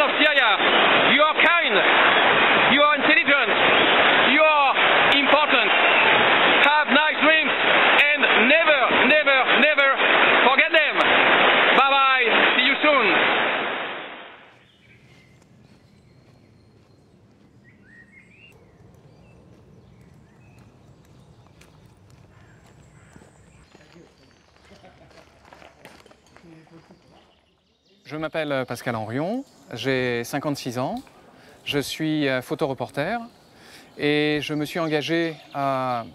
of Syria, you are kind, you are intelligent, you are important. Have nice dreams and never, never, never forget them. Bye bye, see you soon. Je m'appelle Pascal Henrion, j'ai 56 ans, je suis photoreporter et je me suis engagé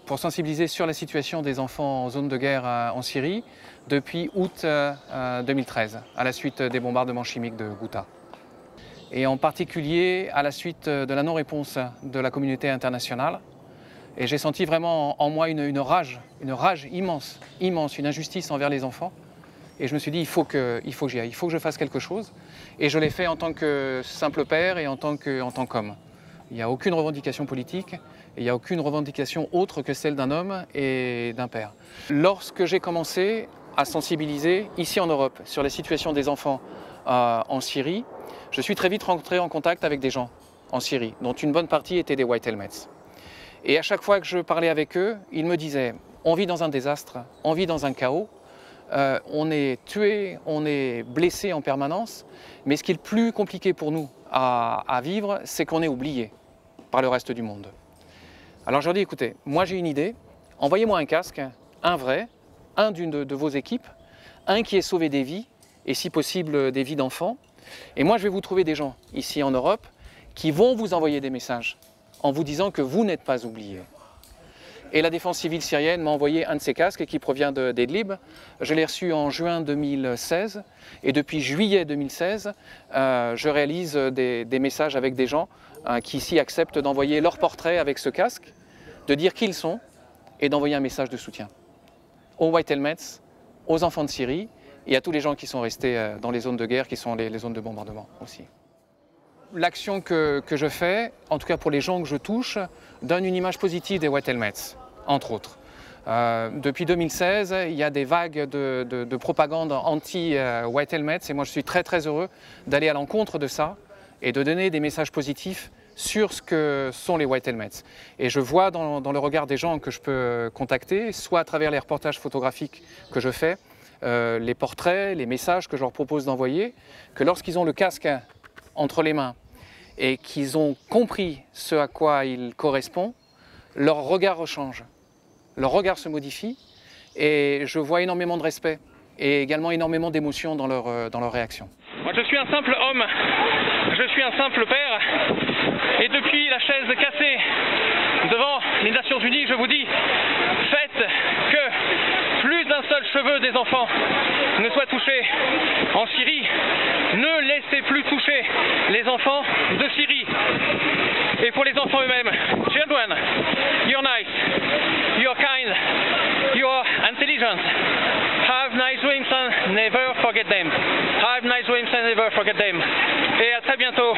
pour sensibiliser sur la situation des enfants en zone de guerre en Syrie depuis août 2013, à la suite des bombardements chimiques de Ghouta. Et en particulier à la suite de la non-réponse de la communauté internationale. Et j'ai senti vraiment en moi une rage immense, une injustice envers les enfants. Et je me suis dit, il faut que j'y aille, il faut que je fasse quelque chose. Et je l'ai fait en tant que simple père et en tant qu'homme. Il n'y a aucune revendication politique, et il n'y a aucune revendication autre que celle d'un homme et d'un père. Lorsque j'ai commencé à sensibiliser ici en Europe sur la situation des enfants en Syrie, je suis très vite rentré en contact avec des gens en Syrie, dont une bonne partie étaient des White Helmets. Et à chaque fois que je parlais avec eux, ils me disaient, on vit dans un désastre, on vit dans un chaos, on est tué, on est blessé en permanence, mais ce qui est le plus compliqué pour nous à vivre, c'est qu'on est oublié par le reste du monde. Alors je leur dis, écoutez, moi j'ai une idée, envoyez-moi un casque, un vrai, un d'une de vos équipes, un qui ait sauvé des vies, et si possible des vies d'enfants, et moi je vais vous trouver des gens ici en Europe qui vont vous envoyer des messages en vous disant que vous n'êtes pas oubliés. Et la défense civile syrienne m'a envoyé un de ces casques qui provient d'Idlib. Je l'ai reçu en juin 2016 et depuis juillet 2016, je réalise des messages avec des gens qui ici acceptent d'envoyer leur portrait avec ce casque, de dire qui ils sont et d'envoyer un message de soutien aux White Helmets, aux enfants de Syrie et à tous les gens qui sont restés dans les zones de guerre qui sont les zones de bombardement aussi. L'action que je fais, en tout cas pour les gens que je touche, donne une image positive des White Helmets, entre autres. Depuis 2016, il y a des vagues de propagande anti-White Helmets et moi je suis très très heureux d'aller à l'encontre de ça et de donner des messages positifs sur ce que sont les White Helmets. Et je vois dans le regard des gens que je peux contacter, soit à travers les reportages photographiques que je fais, les portraits, les messages que je leur propose d'envoyer, que lorsqu'ils ont le casque entre les mains et qu'ils ont compris ce à quoi il correspond, leur regard change, leur regard se modifie et je vois énormément de respect et également énormément d'émotion dans leur réaction. Moi je suis un simple homme, je suis un simple père et depuis la chaise cassée devant les Nations Unies, je vous dis, faites que plus d'un seul cheveu des enfants ne soit touché en Syrie. Ne laissez plus toucher les enfants de Syrie. Et pour les enfants eux-mêmes, children, you're nice, you're kind, you're intelligent. Have nice dreams and never forget them. Have nice dreams and never forget them. Et à très bientôt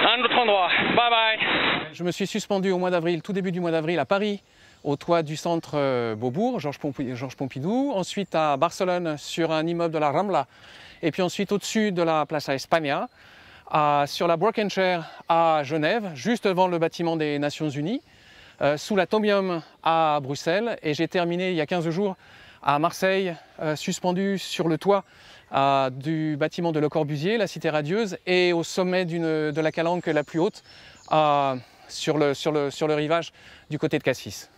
à un autre endroit. Bye bye. Je me suis suspendu au mois d'avril, tout début du mois d'avril à Paris, au toit du centre Beaubourg, Georges Pompidou, ensuite à Barcelone sur un immeuble de la Rambla, et puis ensuite au-dessus de la Plaza España, sur la Broken Chair à Genève, juste devant le bâtiment des Nations Unies, sous l'Atomium à Bruxelles, et j'ai terminé il y a 15 jours à Marseille, suspendu sur le toit du bâtiment de Le Corbusier, la Cité radieuse, et au sommet de la calanque la plus haute, sur le rivage du côté de Cassis.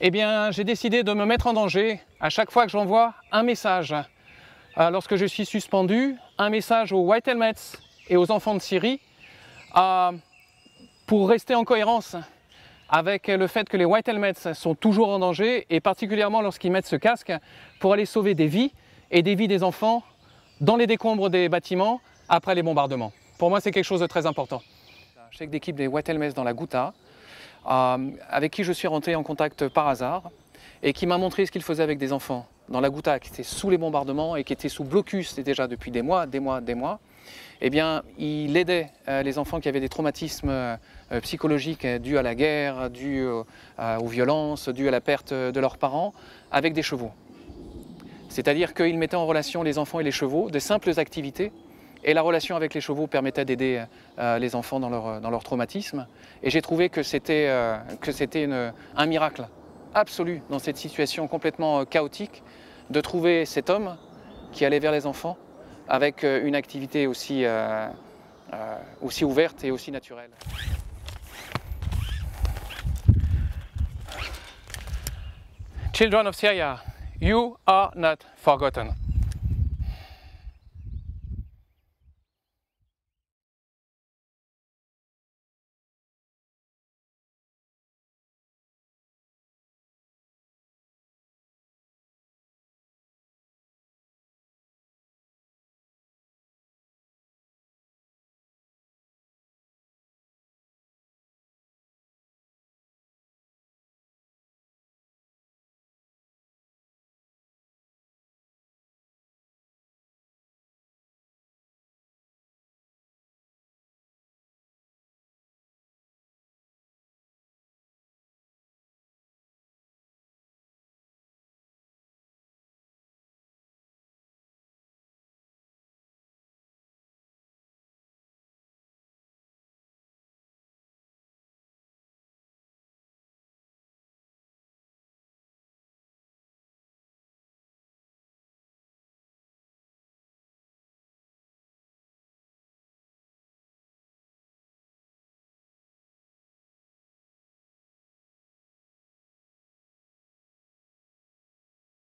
Eh bien, j'ai décidé de me mettre en danger à chaque fois que j'envoie un message. Lorsque je suis suspendu, un message aux White Helmets et aux enfants de Syrie pour rester en cohérence avec le fait que les White Helmets sont toujours en danger et particulièrement lorsqu'ils mettent ce casque pour aller sauver des vies et des vies des enfants dans les décombres des bâtiments après les bombardements. Pour moi, c'est quelque chose de très important. Chef d'équipe des White Helmets dans la Ghouta, avec qui je suis rentré en contact par hasard et qui m'a montré ce qu'il faisait avec des enfants dans la Ghouta qui étaient sous les bombardements et qui étaient sous blocus déjà depuis des mois. eh bien, il aidait les enfants qui avaient des traumatismes psychologiques dus à la guerre, dus aux violences, dus à la perte de leurs parents, avec des chevaux. C'est-à-dire qu'il mettait en relation les enfants et les chevaux, de simples activités, et la relation avec les chevaux permettait d'aider les enfants dans leur traumatisme. Et j'ai trouvé que c'était un miracle absolu dans cette situation complètement chaotique, de trouver cet homme qui allait vers les enfants avec une activité aussi ouverte et aussi naturelle. Children of Syria, you are not forgotten.